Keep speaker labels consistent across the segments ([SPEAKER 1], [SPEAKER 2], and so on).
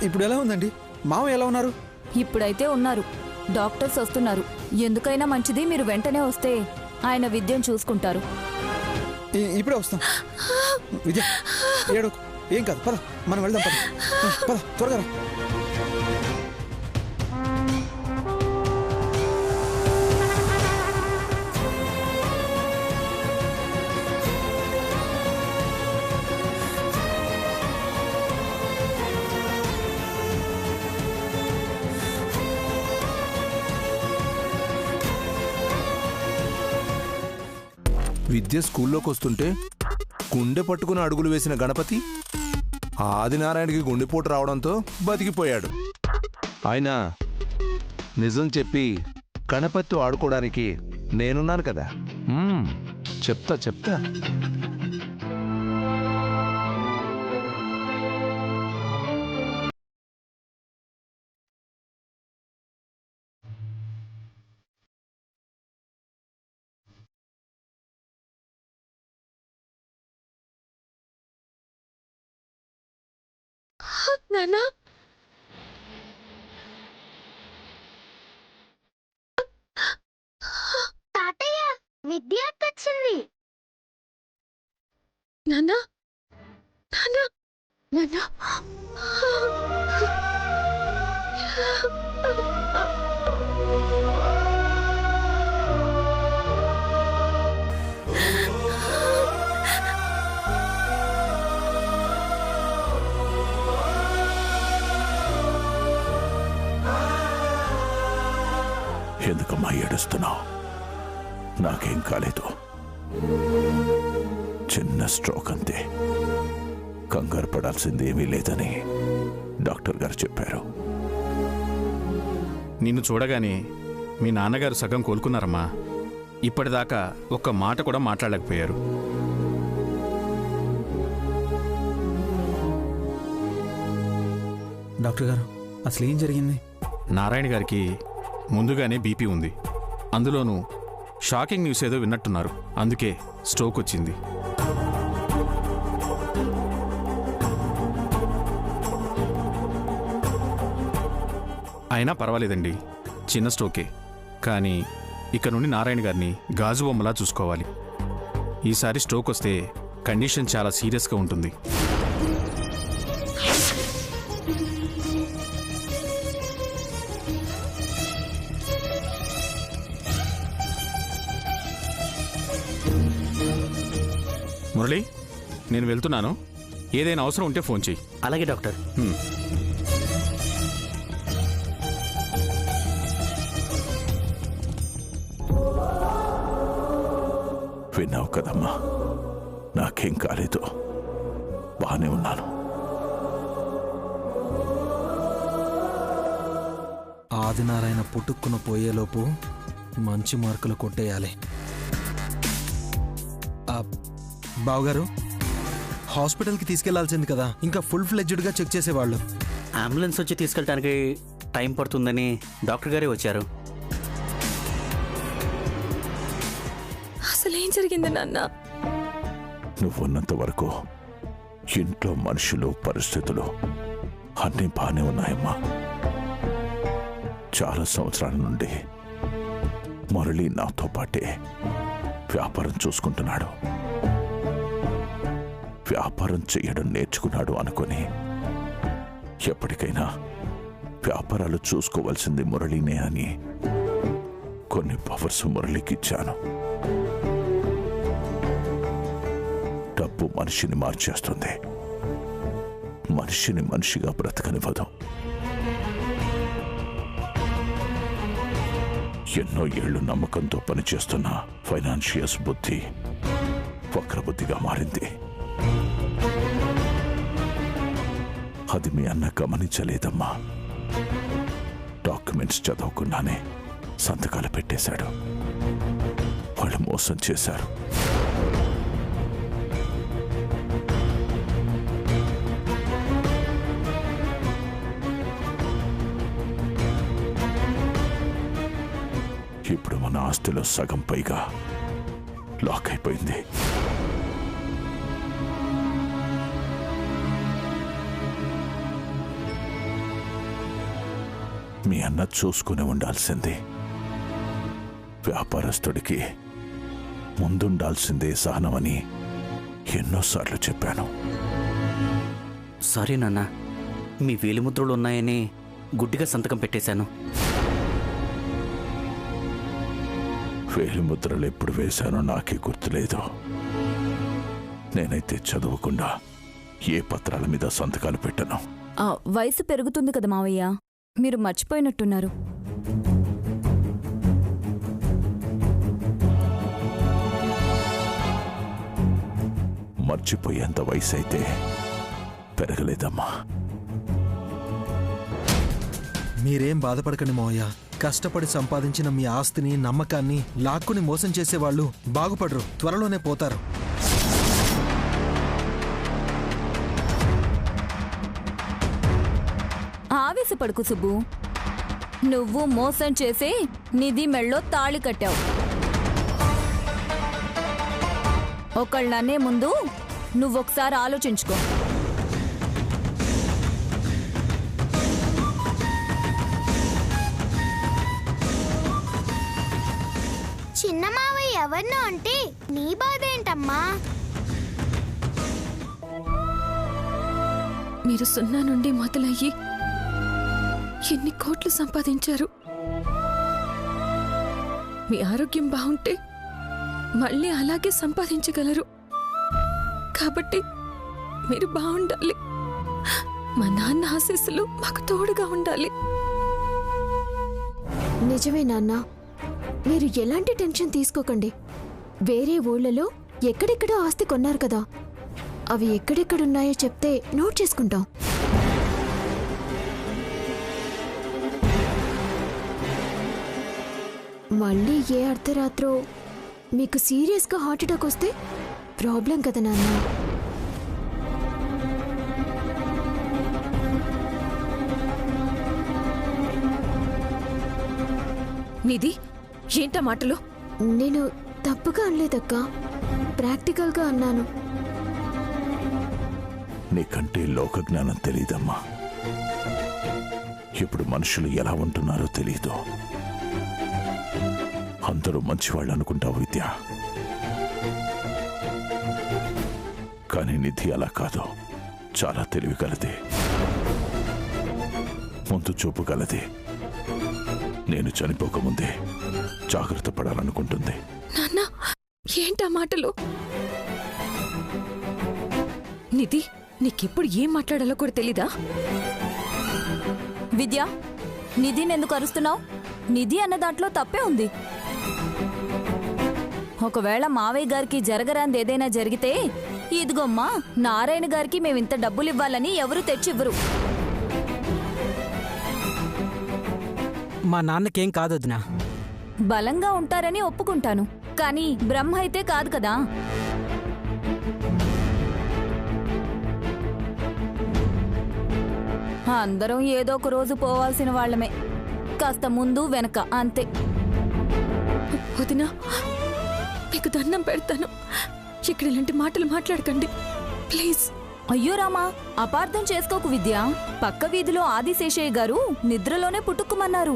[SPEAKER 1] ఇప్పుడు ఎలా ఉందండి? మామ ఎలా ఉన్నారు?
[SPEAKER 2] ఇప్పుడైతే ఉన్నారు. డాక్టర్స్ వస్తున్నారు. ఎందుకైనా మంచిది మీరు వెంటనే వస్తే ఆయన విద్యను చూసుకుంటారు.
[SPEAKER 1] ఇప్పుడే వస్తాం. విద్య ఏడోకు, ఏం కాదు, పద మనం వెళ్దాం. పద పద త్వరగా రా.
[SPEAKER 3] విద్య స్కూల్లోకి వస్తుంటే గుండె పట్టుకుని అడుగులు వేసిన గణపతి ఆదినారాయణకి గుండెపోటు రావడంతో బతికిపోయాడు. అయినా నిజం చెప్పి గణపతితో ఆడుకోవడానికి నేనున్నాను కదా. చెప్తా చెప్తా.
[SPEAKER 4] నానా తాతయ్య విద్య వచ్చింది. నానా నానా నానా
[SPEAKER 5] ఎందుకమ్మా ఏడుస్తున్నావు? నాకేం కాలేదు, చిన్న స్ట్రోక్ అంతే. కంగారు పడాల్సింది ఏమీ లేదని డాక్టర్ గారు చెప్పారు.
[SPEAKER 6] నిన్ను చూడగానే మీ నాన్నగారు సగం కోలుకున్నారమ్మా. ఇప్పటిదాకా ఒక్క మాట కూడా మాట్లాడలేకపోయారు.
[SPEAKER 1] డాక్టర్ గారు, అసలు ఏం జరిగింది?
[SPEAKER 6] నారాయణ గారికి ముందుగానే బీపీ ఉంది. అందులోనూ షాకింగ్ న్యూస్ ఏదో విన్నట్టున్నారు. అందుకే స్ట్రోక్ వచ్చింది. అయినా పర్వాలేదండి, చిన్న స్ట్రోకే. కానీ ఇక నుండి నారాయణ గారిని గాజు బొమ్మలా చూసుకోవాలి. ఈసారి స్ట్రోక్ వస్తే కండిషన్ చాలా సీరియస్గా ఉంటుంది. మురళి, నేను వెళ్తున్నాను. ఏదైనా అవసరం ఉంటే ఫోన్ చెయ్యి.
[SPEAKER 7] అలాగే డాక్టర్.
[SPEAKER 5] విన్నావు కదమ్మా, నాకేం కాలేదు, బానే ఉన్నాను.
[SPEAKER 1] ఆదినారాయణ పుట్టుక్కున పోయేలోపు మంచి మార్కులు కొట్టేయాలి. బావగారు, హాస్పిటల్కి తీసుకెళ్లాల్సింది కదా, ఇంకా ఫుల్ ఫ్లెడ్జ్డ్గా చెక్ చేసేవాళ్ళు.
[SPEAKER 7] అంబులెన్స్ వచ్చి తీసుకెళ్ళడానికి టైం పడుతుందని డాక్టర్ గారే వచ్చారు.
[SPEAKER 4] అసలేం జరిగింది నాన్న?
[SPEAKER 5] నువ్వున్నంత వరకు ఇంట్లో మనుషులు, పరిస్థితులు అన్నీ బానే ఉన్నాయమ్మా. చాలా సంవత్సరాల నుండి మురళి నాతో పాటే వ్యాపారం చూసుకుంటున్నాడు. వ్యాపారం చేయడం నేర్చుకున్నాడు అనుకుని ఎప్పటికైనా వ్యాపారాలు చూసుకోవాల్సింది మురళినే అని కొన్ని పవర్స్ మురళికి ఇచ్చాను. డబ్బు మనిషిని మార్చేస్తుంది, మనిషిని మనిషిగా బ్రతకనివ్వదు. ఎన్నో ఏళ్లు నమ్మకంతో పనిచేస్తున్న ఫైనాన్షియల్స్ బుద్ధి వక్రబుద్ధిగా మారింది. అది మీ అన్న గమనించలేదమ్మా. డాక్యుమెంట్స్ చదవకుండానే సంతకాలు పెట్టేశాడు. వాళ్ళు మోసం చేశారు. ఇప్పుడు మన ఆస్తిలో సగం పైగా లాక్ అయిపోయింది. మీ అన్న చూసుకుని ఉండాల్సింది. వ్యాపారస్తుడికి ముందుండాల్సిందే సహనమని ఎన్నోసార్లు చెప్పాను.
[SPEAKER 7] సారీ నాన్న, మీ వేలిముద్రలు ఉన్నాయని గుడ్డిగా సంతకం పెట్టేశాను.
[SPEAKER 5] వేలిముద్రలు ఎప్పుడు వేశానో నాకే గుర్తులేదు. నేనైతే చదవకుండా ఏ పత్రాల మీద సంతకాలు పెట్టను.
[SPEAKER 2] వయసు పెరుగుతుంది కదా మావయ్య, మీరు మర్చిపోయినట్టున్నారు.
[SPEAKER 5] మర్చిపోయేంత వయసు అయితే పెరగలేదమ్మా.
[SPEAKER 1] మీరేం బాధపడకండి మావయ్య. కష్టపడి సంపాదించిన మీ ఆస్తిని, నమ్మకాన్ని లాక్కుని మోసం చేసేవాళ్ళు బాగుపడరు, త్వరలోనే పోతారు.
[SPEAKER 2] ఆవేశపడుకు సుబ్బు. నువ్వు మోసం చేసి నిధి మెళ్ళో తాళి కట్టావు. ఒకళ్ళనే ముందు నువ్వొకసారి ఆలోచించుకో.
[SPEAKER 4] చిన్న మావయ్య ఎవరినో అంటే నీ బాధ ఏంటమ్మా?
[SPEAKER 8] మీరు 0 నుండి మొదలయ్యి ఎన్ని కోట్లు సంపాదించారు. మీ ఆరోగ్యం బాగుంటే మళ్ళీ అలాగే సంపాదించగలరు. కాబట్టి మీరు బాగుండాలి. మా నాన్న ఆశీస్సులు మాకు తోడుగా ఉండాలి.
[SPEAKER 9] నిజమే నాన్న, మీరు ఎలాంటి టెన్షన్ తీసుకోకండి. వేరే ఊళ్ళలో ఎక్కడెక్కడో ఆస్తి కొన్నారు కదా, అవి ఎక్కడెక్కడున్నాయో చెప్తే నోట్ చేసుకుంటాం. మళ్ళీ ఏ అర్ధరాత్రో మీకు సీరియస్గా హార్ట్ అటాక్ వస్తే ప్రాబ్లం కదా నాన్న.
[SPEAKER 8] నిధి, ఏంటా మాటలు?
[SPEAKER 9] నేను తప్పుగా అనలేదక్కా, ప్రాక్టికల్గా అన్నాను.
[SPEAKER 5] నీకంటే లోకజ్ఞానం తెలీదమ్మా. ఇప్పుడు మనుషులు ఎలా ఉంటున్నారో తెలీదు. అందరూ మంచివాళ్ళు అనుకుంటావు విద్య, కానీ నిధి అలా కాదు. చాలా తెలివిగలది, ముందు చూపు గలది. నేను చనిపోకముందే జాగ్రత్త పడాలనుకుంటుంది.
[SPEAKER 8] నాన్న, ఏంటా మాటలు? నిధి, నీకెప్పుడు ఏం మాట్లాడాలో కూడా తెలీదా?
[SPEAKER 2] విద్య, నిధినెందుకు అరుస్తున్నావు? నిధి అన్న దాంట్లో తప్పే ఉంది. ఒకవేళ మావయ్య గారికి జరగరాంది ఏదైనా జరిగితే, ఇదిగోమ్మా నారాయణ గారికి మేమింత డబ్బులివ్వాలని ఎవరు తెచ్చివ్వరు.
[SPEAKER 10] మా నాన్నకేం కాదొదినా.
[SPEAKER 2] బలంగా ఉంటారని ఒప్పుకుంటాను, కానీ బ్రహ్మ అయితే కాదు కదా. అందరం ఏదో ఒక రోజు పోవాల్సిన వాళ్ళమే, కాస్త ముందు వెనక అంతే.
[SPEAKER 8] వదినా, మీకు దండం పెడతాను, ఇక్కడ ఇలాంటి మాటలు మాట్లాడకండి ప్లీజ్.
[SPEAKER 2] అయ్యో రామా, అపార్థం చేసుకోకు విద్య. పక్క వీధిలో ఆదిశేషయ్య గారు నిద్రలోనే పుట్టుకుమన్నారు.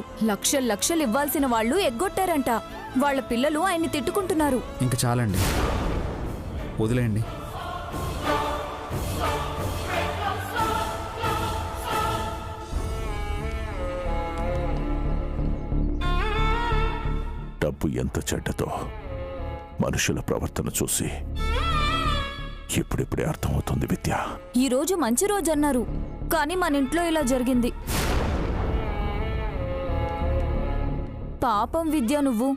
[SPEAKER 2] లక్షలు ఇవ్వాల్సిన వాళ్ళు ఎగ్గొట్టారంట. వాళ్ళ పిల్లలు ఆయన్ని తిట్టుకుంటున్నారు.
[SPEAKER 1] ఇంక చాలండి, వదిలేయండి.
[SPEAKER 5] డబ్బు ఎంత చెడ్డతో మనుషుల ప్రవర్తన చూసి ఇప్పుడిప్పుడే అర్థమవుతుంది విద్య.
[SPEAKER 2] ఈ రోజు మంచి రోజు అన్నారు, కానీ మన ఇంట్లో ఇలా జరిగింది. పాపం విద్య, నువ్వు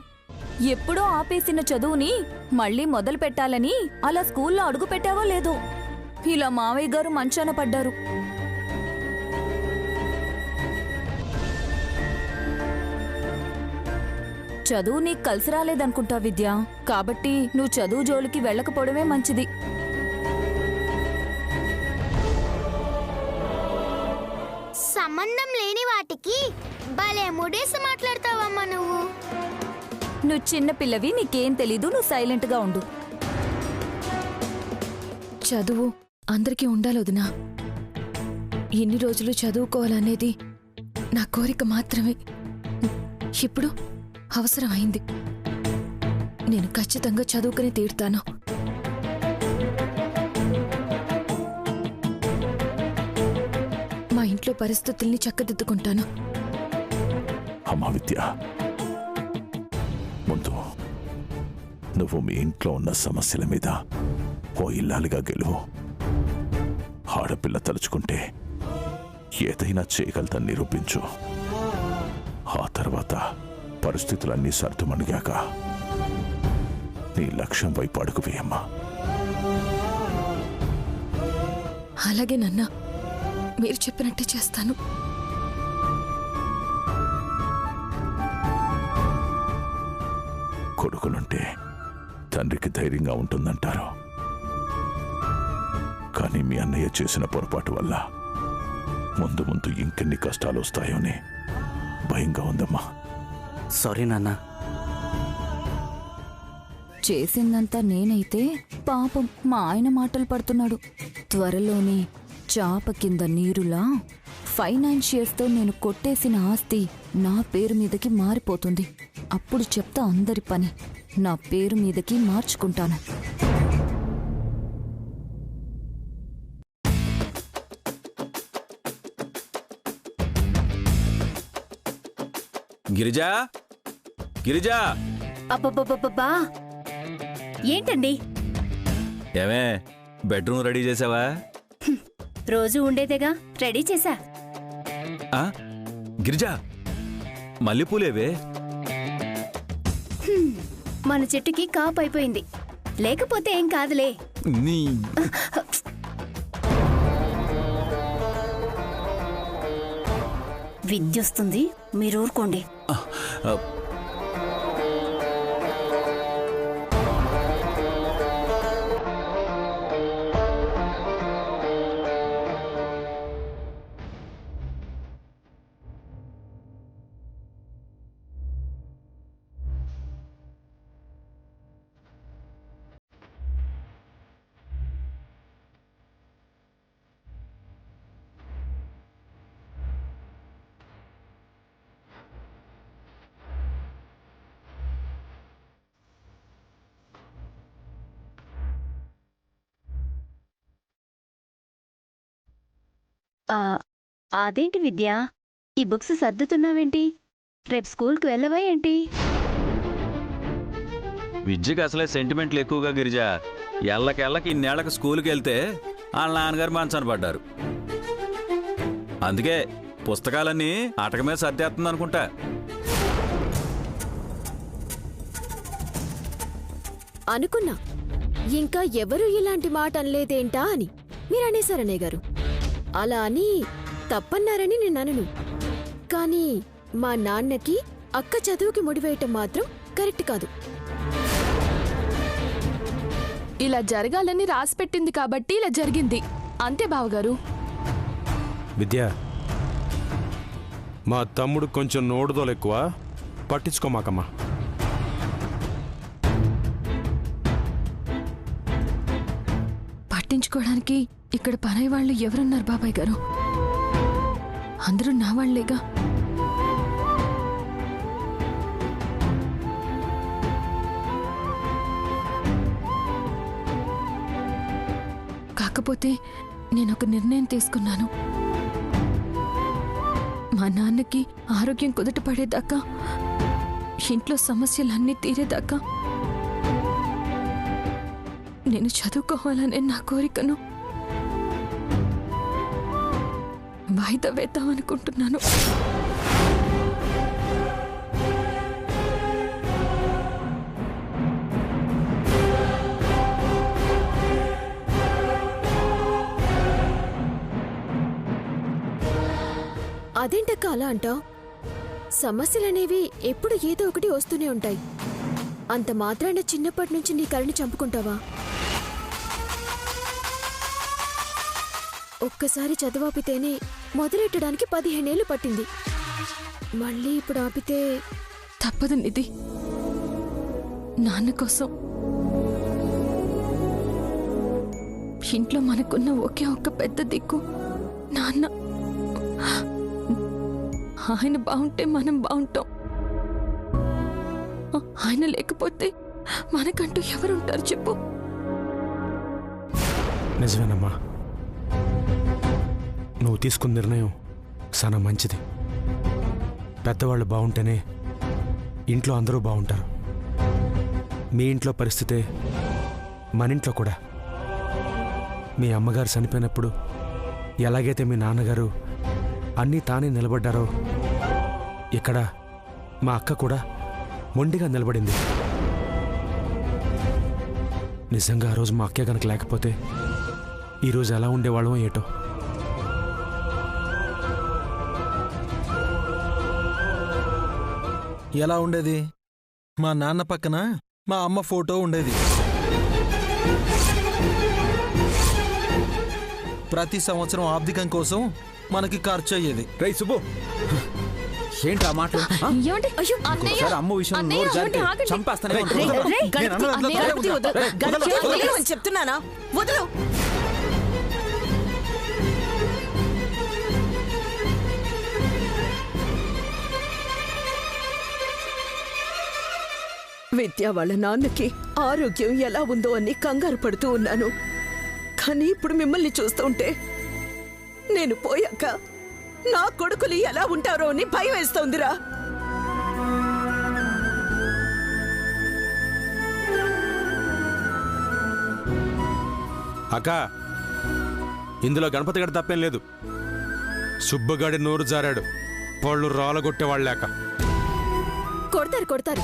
[SPEAKER 2] ఎప్పుడో ఆపేసిన చదువుని మళ్ళీ మొదలు పెట్టాలని అలా స్కూల్లో అడుగు పెట్టావో లేదో, ఇలా మావయ్య గారు మంచాన పడ్డారు. చదువు నీకు కలిసి రాలేదనుకుంటా విద్య, కాబట్టి నువ్వు చదువు జోలికి వెళ్ళకపోవడమే మంచిది.
[SPEAKER 4] సంబంధం లేని వాటికి భలే ముడేసి మాట్లాడతావమ్మా నువ్వు.
[SPEAKER 2] నువ్వు చిన్న పిల్లవి, నీకేం తెలీదు, నువ్వు సైలెంట్గా ఉండు.
[SPEAKER 8] చదువు అందరికీ ఉండాలి వదినా. ఎన్ని రోజులు చదువుకోవాలనేది నా కోరిక మాత్రమే ఇప్పుడు అవసరమైంది. నేను ఖచ్చితంగా చదువుకుని తీరుతాను. మా ఇంట్లో పరిస్థితుల్ని చక్కదిద్దుకుంటాను.
[SPEAKER 5] అమ్మా విద్య, ముందు నువ్వు మీ ఇంట్లో ఉన్న సమస్యల మీద ఓ ఇల్లాలిగా గెలువు. ఆడపిల్ల తలుచుకుంటే ఏదైనా చేయగలదని నిరూపించు. ఆ తర్వాత పరిస్థితులన్నీ సర్దుమణిగాక నీ లక్ష్యం వైపు అడుగు వేయమ్మా.
[SPEAKER 8] అలాగే నాన్న, మీరు చెప్పినట్టే చేస్తాను.
[SPEAKER 5] కొడుకులుంటే తండ్రికి ధైర్యంగా ఉంటుందంటారు. కానీ మీ అన్నయ్య చేసిన పొరపాటు వల్ల ముందు ముందు ఇంకెన్ని కష్టాలు వస్తాయోని భయంగా ఉందమ్మా.
[SPEAKER 7] సారీ నాన్న.
[SPEAKER 2] చేసిందంతా నేనైతే పాపం మా ఆయన మాటలు పడుతున్నాడు. త్వరలోనే చాప కింద నీరులా ఫైనాన్షియర్స్తో నేను కొట్టేసిన ఆస్తి నా పేరు మీదకి మారిపోతుంది. అప్పుడు చెప్తా అందరి పని నా పేరు మీదకి మార్చుకుంటాను.
[SPEAKER 11] గిరిజా, గిరిజా!
[SPEAKER 12] అబ్బబ్బబ్బబ్బా! ఏంటండి?
[SPEAKER 11] ఏమే, బెడ్రూమ్ రెడీ చేసావా?
[SPEAKER 12] రోజు ఉండేదేగా, రెడీ చేశా.
[SPEAKER 11] గిరిజా, మల్లెపూలేవే?
[SPEAKER 12] మన చెట్టుకి కాపు అయిపోయింది, లేకపోతే ఏం కాదులే.
[SPEAKER 11] నీ
[SPEAKER 12] విద్యొస్తుంది, మీరు ఊరుకోండి. అదేంటి విద్య, ఈ బుక్స్ సర్దుతున్నావేంటి? రేపు స్కూల్కి వెళ్ళవా ఏంటి?
[SPEAKER 11] విద్యకి అసలే సెంటిమెంట్లు ఎక్కువగా గిరిజా. ఎల్లకెళ్ళకి ఇన్నేళ్లకు స్కూల్కి వెళ్తే వాళ్ళ నాన్నగారు మంచాన పడ్డారు. అందుకే పుస్తకాలన్నీ ఆటక మీద సర్దేస్తుంది అనుకుంటా.
[SPEAKER 9] అనుకున్నా ఇంకా ఎవరు ఇలాంటి మాట అనలేదేంటా అని మీరనేశారనే గారు. అలా అని తప్పన్నారని నేనను. కానీ మా నాన్నకి అక్క చదువుకి ముడివేయటం మాత్రం కరెక్ట్ కాదు.
[SPEAKER 8] ఇలా జరగాలని రాసిపెట్టింది కాబట్టి ఇలా జరిగింది, అంతే బావగారు.
[SPEAKER 13] విద్య, మా తమ్ముడు కొంచెం నోడుదోలు ఎక్కువ, పట్టించుకోమాకమ్మా.
[SPEAKER 8] పట్టించుకోవడానికి ఇక్కడ పరాయి వాళ్ళు ఎవరున్నారు బాబాయ్ గారు? అందరూ నా వాళ్లేగా. కాకపోతే నేనొక నిర్ణయం తీసుకున్నాను. మా నాన్నకి ఆరోగ్యం కుదుట పడేదాకా, ఇంట్లో సమస్యలన్నీ తీరేదాకా నేను చదువుకోవాలనే నా కోరికను వాయిదా వేద్దామనుకుంటున్నాను.
[SPEAKER 9] అదేంటక్క అలా అంటావ్? సమస్యలనేవి ఎప్పుడు ఏదో ఒకటి వస్తూనే ఉంటాయి. అంత మాత్రాన చిన్నప్పటి నుంచి నీ కరణి చంపుకుంటావా? ఒక్కసారి చదువాపితేనే మొదలెట్టడానికి 15 ఏళ్ళు పట్టింది. మళ్ళీ ఇప్పుడు ఆపితే
[SPEAKER 8] తప్పదు నిధి. నాన్న కోసం, ఇంట్లో మనకున్న ఒకే ఒక్క పెద్ద దిక్కు నాన్న. ఆయన బాగుంటే మనం బాగుంటాం. ఆయన లేకపోతే మనకంటూ ఎవరుంటారు చెప్పు?
[SPEAKER 13] నిజమేనమ్మా, నువ్వు తీసుకున్న నిర్ణయం చాలా మంచిది. పెద్దవాళ్ళు బాగుంటేనే ఇంట్లో అందరూ బాగుంటారు. మీ ఇంట్లో పరిస్థితే మన ఇంట్లో కూడా. మీ అమ్మగారు చనిపోయినప్పుడు ఎలాగైతే మీ నాన్నగారు అన్నీ తానే నిలబడ్డారో, ఇక్కడ మా అక్క కూడా మొండిగా నిలబడింది. నిజంగా ఆ రోజు మా అక్కే కనుక లేకపోతే ఈరోజు ఎలా ఉండేవాళ్ళమో ఏటో.
[SPEAKER 1] ఎలా ఉండేది? మా నాన్న పక్కన మా అమ్మ ఫోటో ఉండేది. ప్రతి సంవత్సరం ఆర్థికం కోసం మనకి ఖర్చు అయ్యేది.
[SPEAKER 14] రై సుబ్బు, ఏంటి ఆ మాటలు? అమ్మ విషయం నోరు జారితే చంపేస్తానే.
[SPEAKER 15] చెప్తున్నానా? వదలు. విద్య వాళ్ళ నాన్నకి ఆరోగ్యం ఎలా ఉందో అని కంగారు పడుతూ ఉన్నాను. కానీ ఇప్పుడు మిమ్మల్ని చూస్తుంటే నేను పోయాక నా కొడుకులు ఎలా ఉంటారో అని భయం వేస్తోందిరా.
[SPEAKER 13] అక్క, ఇందులో గణపతి గడి తప్పేం లేదు. సుబ్బగాడి నోరు జారాడు, పళ్ళు రాలగొట్టేవాళ్ళేక.
[SPEAKER 9] కొడతారు.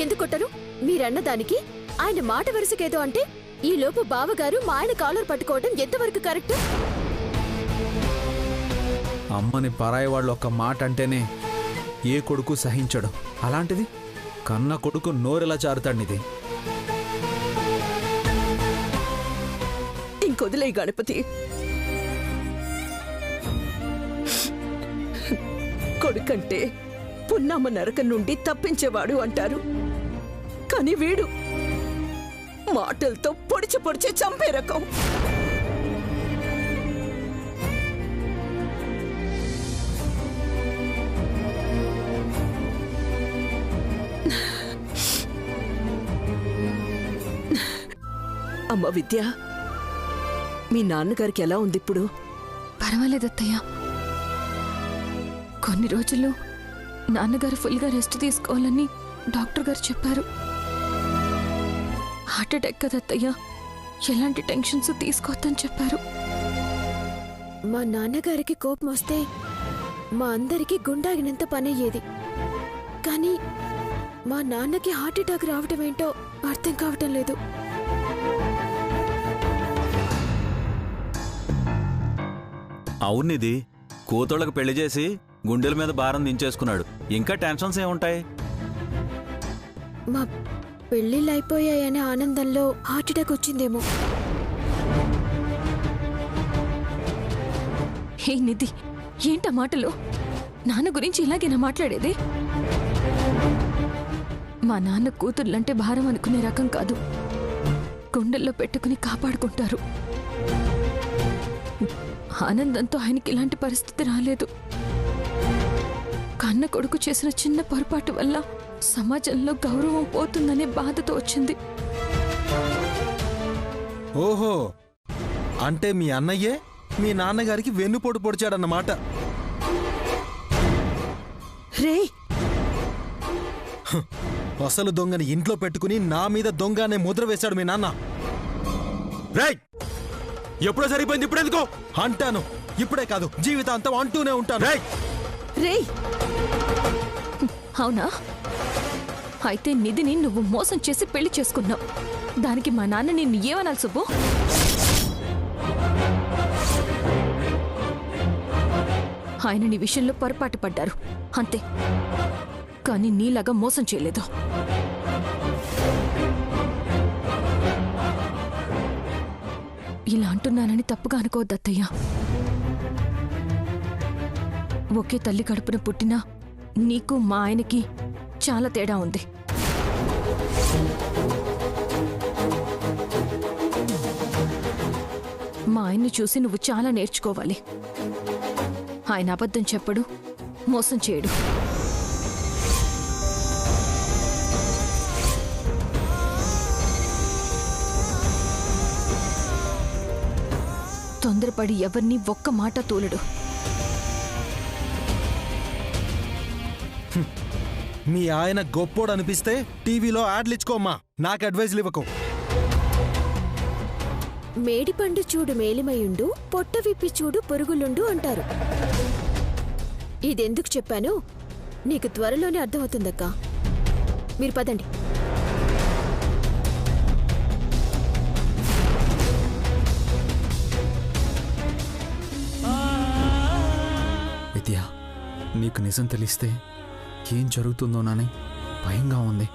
[SPEAKER 9] ఎందుకు కొట్టరు? మీరన్న దానికి ఆయన మాట వరుసకేదో అంటే ఈ లోపు బావగారు మా ఆయన కాలర్ పట్టుకోవడం ఎంతవరకు కరెక్ట్?
[SPEAKER 14] అమ్మని పరాయి వాళ్ళు ఒక మాట అంటేనే ఏ కొడుకు సహించడు. అలాంటిది కన్న కొడుకు నోరెలా చారుతాడిది.
[SPEAKER 15] ఇంకొదిలే గణపతి. కొడుకంటే పున్నమ్మ నరకం నుండి తప్పించేవాడు అంటారు. కానీ వీడు మాటలతో పొడిచి చంపే రకం. అమ్మ విద్య, మీ నాన్నగారికి ఎలా ఉంది ఇప్పుడు?
[SPEAKER 8] పర్వాలేదత్తయ్య. కొన్ని రోజుల్లో నాన్నగారు ఫుల్గా రెస్ట్ తీసుకోవాలని డాక్టర్ గారు చెప్పారు. హార్ట్ అటాక్ కదత్తయ్య, ఎలాంటి టెన్షన్స్ తీసుకోవద్దని చెప్పారు.
[SPEAKER 9] మా నాన్నగారికి కోపం వస్తే మా అందరికీ గుండాగినంత పనయ్యేది. కానీ మా నాన్నకి హార్ట్ అటాక్ రావటం ఏంటో అర్థం కావటం లేదు.
[SPEAKER 11] అవునిది కూతుళ్ళకి పెళ్లి చేసి గుండెల మీద భారం దించేసుకున్నాడు. ఇంకా టెన్షన్స్ ఏముంటాయి?
[SPEAKER 9] మా పెళ్ళిళ్ళు అయిపోయాయనే ఆనందంలో హార్ట్ అటాక్ వచ్చిందేమో.
[SPEAKER 8] హే నిధి, ఏంట మాటలు? నాన్న గురించి ఇలాగేనా మాట్లాడేది? మా నాన్న కూతుర్లంటే భారం అనుకునే రకం కాదు. గుండెల్లో పెట్టుకుని కాపాడుకుంటారు. ఆనందంతో ఆయనకి ఇలాంటి పరిస్థితి రాలేదు. కన్న కొడుకు చేసిన చిన్న పొరపాటు వల్ల సమాజంలో గౌరవం పోతుందనే బాధతో వచ్చింది.
[SPEAKER 1] ఓహో, అంటే మీ అన్నయ్యే మీ నాన్నగారికి వెన్నుపోటు పొడిచాడన్నమాట. అసలు దొంగని ఇంట్లో పెట్టుకుని నా మీద దొంగ అనే ముద్ర వేశాడు మీ నాన్న.
[SPEAKER 13] ఎప్పుడో సరిపోయింది, ఇప్పుడు ఎందుకో
[SPEAKER 1] అంటాను. ఇప్పుడే కాదు, జీవితాంతం అంటూనే ఉంటాను.
[SPEAKER 8] అవునా? అయితే నిధిని నువ్వు మోసం చేసి పెళ్లి చేసుకున్నావు. దానికి మా నాన్న నిన్ను ఏమనాలి సుబ్బు? ఆయన నీ విషయంలో పొరపాటు పడ్డారు అంతే, కానీ నీలాగా మోసం చేయలేదు. ఇలా అంటున్నానని తప్పుగా అనుకోవద్దు అత్తయ్య. ఒకే తల్లి కడుపున పుట్టినా నీకు మా ఆయనకి చాలా తేడా ఉంది. మా ఆయన్ని చూసి నువ్వు చాలా నేర్చుకోవాలి. ఆయన అబద్ధం చెప్పడు, మోసం చేయడు. తొందరపడి ఎవరిని ఒక్క మాట తోలడు.
[SPEAKER 1] మీ ఆయన గొప్పోడు అనిపిస్తే టీవీలో యాడ్లు ఇచ్చుకోమ్మా, నాకు అడ్వైజ్లు ఇవ్వకు.
[SPEAKER 9] మేడిపండు చూడు మేలిమయుండు, పొట్ట విప్పి చూడు పురుగులుండు అంటారు. ఇదెందుకు చెప్పానో నీకు త్వరలోనే అర్థమవుతుందక్కా. మీరు పదండి.
[SPEAKER 14] విద్య, నీకు నిజం తెలిస్తే ఏం జరుగుతుందోనని భయంగా ఉంది.